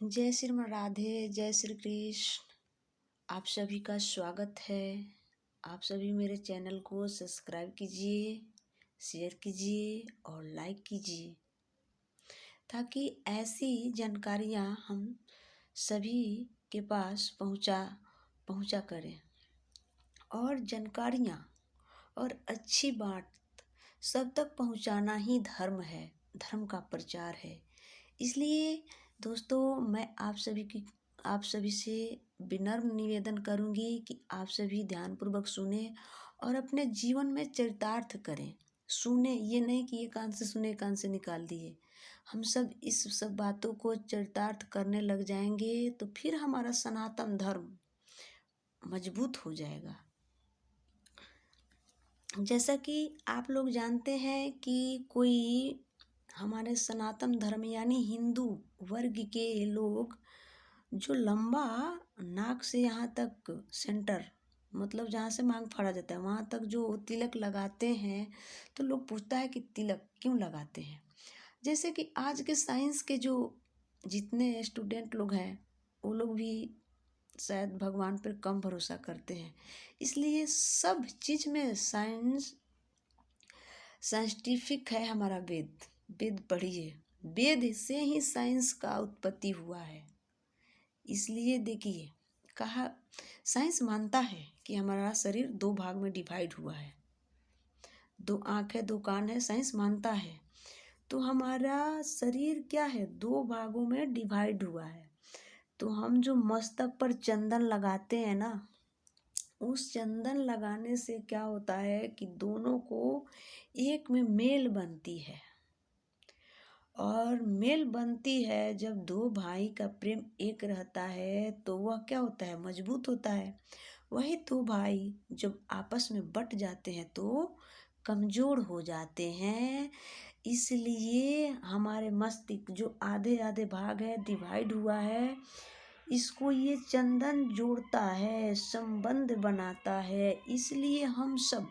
जय श्री राधे, जय श्री कृष्ण। आप सभी का स्वागत है। आप सभी मेरे चैनल को सब्सक्राइब कीजिए, शेयर कीजिए और लाइक कीजिए, ताकि ऐसी जानकारियाँ हम सभी के पास पहुँचा करें। और जानकारियाँ और अच्छी बात सब तक पहुँचाना ही धर्म है, धर्म का प्रचार है। इसलिए दोस्तों, मैं आप सभी से विनम्र निवेदन करूंगी कि आप सभी ध्यानपूर्वक सुने और अपने जीवन में चरितार्थ करें। सुने, ये नहीं कि ये कान से सुने कान से निकाल दिए। हम सब इस सब बातों को चरितार्थ करने लग जाएंगे तो फिर हमारा सनातन धर्म मजबूत हो जाएगा। जैसा कि आप लोग जानते हैं कि कोई हमारे सनातन धर्म यानी हिंदू वर्ग के लोग जो लंबा नाक से यहाँ तक सेंटर, मतलब जहाँ से मांग फाड़ा जाता है वहाँ तक जो तिलक लगाते हैं, तो लोग पूछता है कि तिलक क्यों लगाते हैं। जैसे कि आज के साइंस के जो जितने स्टूडेंट लोग हैं वो लोग भी शायद भगवान पर कम भरोसा करते हैं। इसलिए सब चीज़ में साइंटिफिक है हमारा वेद। वेद पढ़िए, वेद से ही साइंस का उत्पत्ति हुआ है। इसलिए देखिए, कहा साइंस मानता है कि हमारा शरीर दो भाग में डिवाइड हुआ है, दो आँख है दो कान है, साइंस मानता है। तो हमारा शरीर क्या है, दो भागों में डिवाइड हुआ है। तो हम जो मस्तक पर चंदन लगाते हैं ना, उस चंदन लगाने से क्या होता है कि दोनों को एक में मेल बनती है। और मेल बनती है जब दो भाई का प्रेम एक रहता है तो वह क्या होता है, मजबूत होता है। वही दो भाई जब आपस में बट जाते हैं तो कमजोर हो जाते हैं। इसलिए हमारे मस्तिष्क जो आधे आधे भाग है, डिवाइड हुआ है, इसको ये चंदन जोड़ता है, संबंध बनाता है। इसलिए हम सब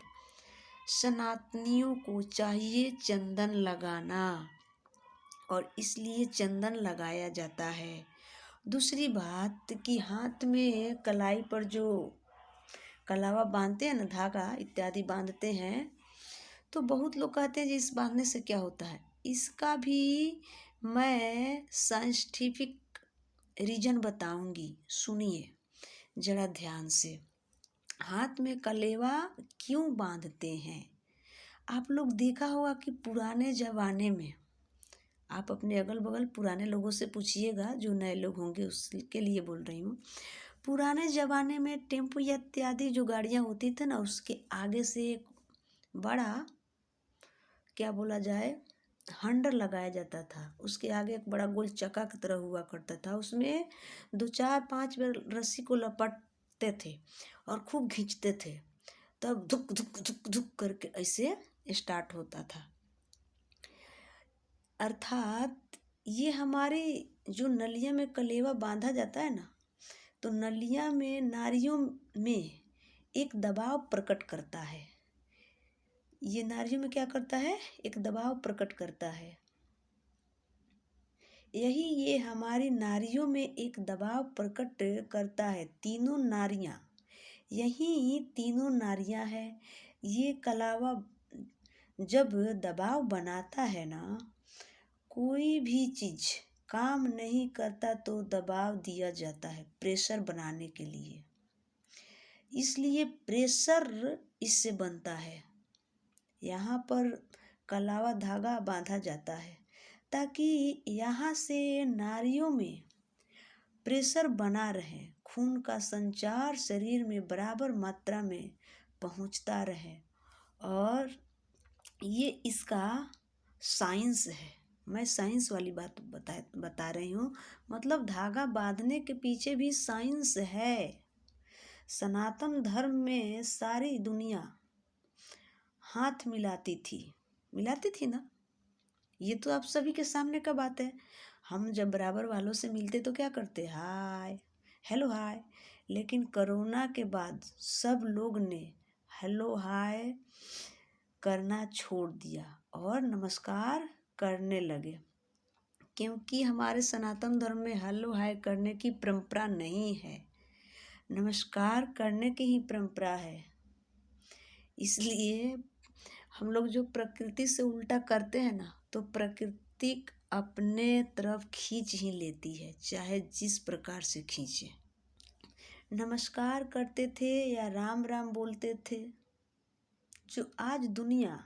सनातनियों को चाहिए चंदन लगाना, और इसलिए चंदन लगाया जाता है। दूसरी बात कि हाथ में कलाई पर जो कलावा बांधते हैं ना, धागा इत्यादि बांधते हैं, तो बहुत लोग कहते हैं जी इस बांधने से क्या होता है। इसका भी मैं साइंटिफिक रीजन बताऊंगी, सुनिए जरा ध्यान से। हाथ में कलेवा क्यों बांधते हैं? आप लोग देखा होगा कि पुराने ज़माने में, आप अपने अगल बगल पुराने लोगों से पूछिएगा, जो नए लोग होंगे उसके लिए बोल रही हूँ। पुराने ज़माने में टेम्पो इत्यादि जो गाड़ियाँ होती थी ना, उसके आगे से एक बड़ा, क्या बोला जाए, हंडर लगाया जाता था। उसके आगे एक बड़ा गोल चक्का की तरह हुआ करता था। उसमें 2 4 5 बार रस्सी को लपटते थे और खूब खींचते थे, तब धुक धुक धुक धुक करके ऐसे स्टार्ट होता था। अर्थात ये हमारे जो नलिया में कलेवा बांधा जाता है ना, तो नलिया में नारियों में एक दबाव प्रकट करता है। ये नारियों में क्या करता है, एक दबाव प्रकट करता है। यही ये हमारी नारियों में एक दबाव प्रकट करता है। तीनों नारियां, यही तीनों नारियां हैं। ये कलावा जब दबाव बनाता है ना, कोई भी चीज़ काम नहीं करता तो दबाव दिया जाता है प्रेशर बनाने के लिए। इसलिए प्रेशर इससे बनता है। यहाँ पर कलावा धागा बांधा जाता है ताकि यहाँ से नारियों में प्रेशर बना रहे, खून का संचार शरीर में बराबर मात्रा में पहुँचता रहे। और ये इसका साइंस है। मैं साइंस वाली बात बता रही हूँ। मतलब धागा बांधने के पीछे भी साइंस है। सनातन धर्म में सारी दुनिया हाथ मिलाती थी ना। ये तो आप सभी के सामने का बात है। हम जब बराबर वालों से मिलते तो क्या करते, हाय हेलो हाय। लेकिन कोरोना के बाद सब लोग ने हेलो हाय करना छोड़ दिया और नमस्कार करने लगे। क्योंकि हमारे सनातन धर्म में हेलो हाय करने की परंपरा नहीं है, नमस्कार करने की ही परंपरा है। इसलिए हम लोग जो प्रकृति से उल्टा करते हैं ना, तो प्रकृति अपने तरफ खींच ही लेती है, चाहे जिस प्रकार से खींचे। नमस्कार करते थे या राम राम बोलते थे, जो आज दुनिया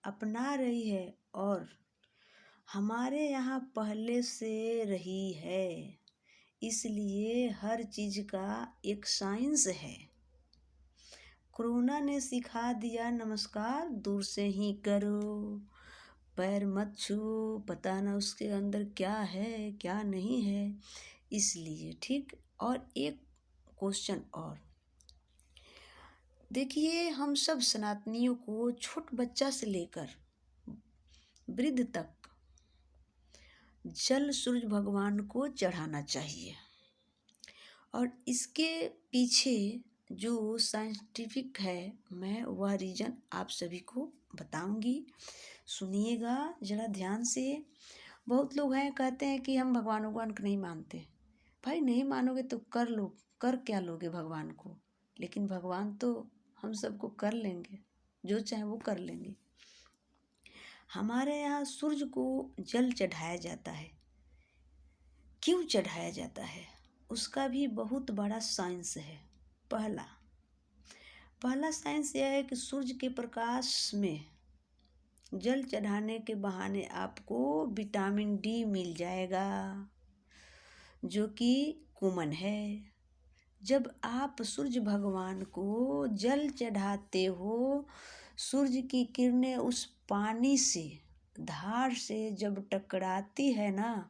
अपना रही है और हमारे यहाँ पहले से रही है। इसलिए हर चीज़ का एक साइंस है। कोरोना ने सिखा दिया नमस्कार दूर से ही करो, पैर मत छू, पता ना उसके अंदर क्या है क्या नहीं है। इसलिए ठीक। और एक क्वेश्चन और देखिए, हम सब सनातनियों को छोट बच्चा से लेकर वृद्ध तक जल सूर्य भगवान को चढ़ाना चाहिए। और इसके पीछे जो साइंटिफिक है, मैं वह रीज़न आप सभी को बताऊंगी। सुनिएगा ज़रा ध्यान से। बहुत लोग हैं कहते हैं कि हम भगवान को नहीं मानते। भाई नहीं मानोगे तो कर लो, कर क्या लोगे भगवान को? लेकिन भगवान तो हम सबको कर लेंगे, जो चाहे वो कर लेंगे। हमारे यहाँ सूर्य को जल चढ़ाया जाता है। क्यों चढ़ाया जाता है? उसका भी बहुत बड़ा साइंस है। पहला साइंस यह है कि सूर्य के प्रकाश में जल चढ़ाने के बहाने आपको विटामिन डी मिल जाएगा, जो कि कॉमन है। जब आप सूर्य भगवान को जल चढ़ाते हो, सूर्य की किरणें उस पानी से धार से जब टकराती है ना,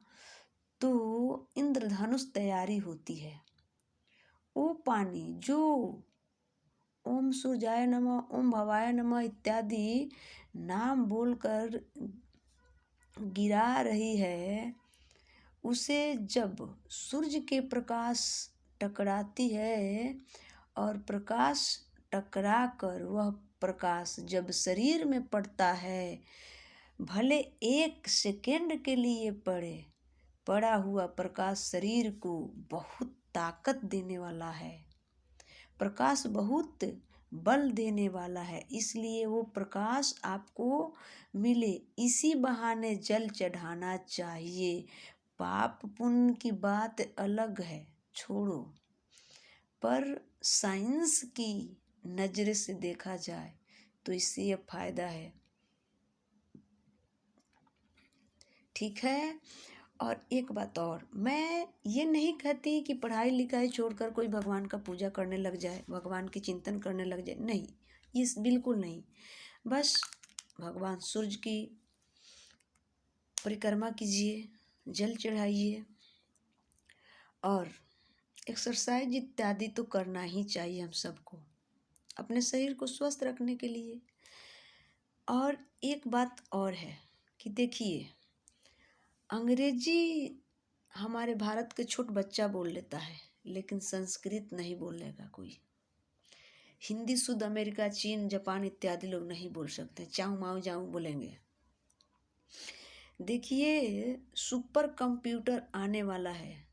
तो इंद्रधनुष तैयारी होती है। वो पानी जो ओम सूर्याय नमः, ओम भवाय नमः इत्यादि नाम बोलकर गिरा रही है, उसे जब सूर्य के प्रकाश टकराती है और प्रकाश टकरा कर वह प्रकाश जब शरीर में पड़ता है, भले 1 सेकेंड के लिए पड़ा हुआ प्रकाश शरीर को बहुत ताकत देने वाला है, प्रकाश बहुत बल देने वाला है। इसलिए वो प्रकाश आपको मिले, इसी बहाने जल चढ़ाना चाहिए। पाप पुण्य की बात अलग है, छोड़ो, पर साइंस की नज़र से देखा जाए तो इससे ये फायदा है। ठीक है। और एक बात और, मैं ये नहीं कहती कि पढ़ाई लिखाई छोड़कर कोई भगवान का पूजा करने लग जाए, भगवान की चिंतन करने लग जाए, नहीं, इस बिल्कुल नहीं। बस भगवान सूर्य की परिक्रमा कीजिए, जल चढ़ाइए और एक्सरसाइज इत्यादि तो करना ही चाहिए हम सबको, अपने शरीर को स्वस्थ रखने के लिए। और एक बात और है कि देखिए, अंग्रेजी हमारे भारत के छोट बच्चा बोल लेता है, लेकिन संस्कृत नहीं बोलेगा कोई। हिंदी शुद्ध अमेरिका, चीन, जापान इत्यादि लोग नहीं बोल सकते, चाऊ माऊ जाऊँ बोलेंगे। देखिए, सुपर कंप्यूटर आने वाला है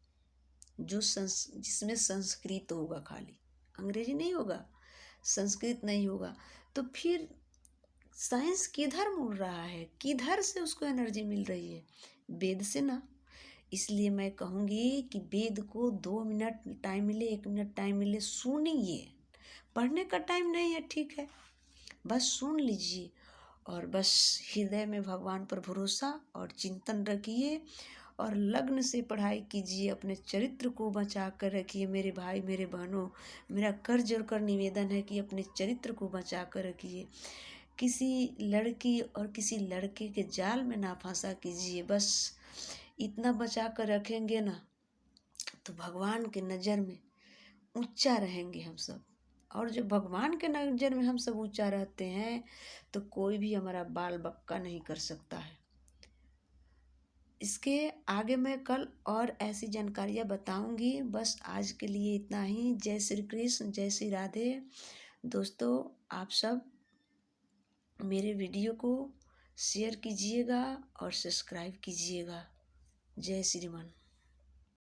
जिसमें संस्कृत होगा, खाली अंग्रेजी नहीं होगा, संस्कृत नहीं होगा। तो फिर साइंस किधर मुड़ रहा है, किधर से उसको एनर्जी मिल रही है? वेद से ना। इसलिए मैं कहूँगी कि वेद को 2 मिनट टाइम मिले, 1 मिनट टाइम मिले, सुनिए। पढ़ने का टाइम नहीं है, ठीक है, बस सुन लीजिए और बस हृदय में भगवान पर भरोसा और चिंतन रखिए और लग्न से पढ़ाई कीजिए। अपने चरित्र को बचा कर रखिए। मेरे भाई मेरे बहनों, मेरा कर जोड़ कर निवेदन है कि अपने चरित्र को बचा कर रखिए। किसी लड़की और किसी लड़के के जाल में ना फंसा कीजिए। बस इतना बचा कर रखेंगे ना, तो भगवान के नज़र में ऊंचा रहेंगे हम सब। और जब भगवान के नज़र में हम सब ऊंचा रहते हैं, तो कोई भी हमारा बाल बक्का नहीं कर सकता है। इसके आगे मैं कल और ऐसी जानकारियाँ बताऊंगी। बस आज के लिए इतना ही। जय श्री कृष्ण, जय श्री राधे। दोस्तों, आप सब मेरे वीडियो को शेयर कीजिएगा और सब्सक्राइब कीजिएगा। जय श्रीमान।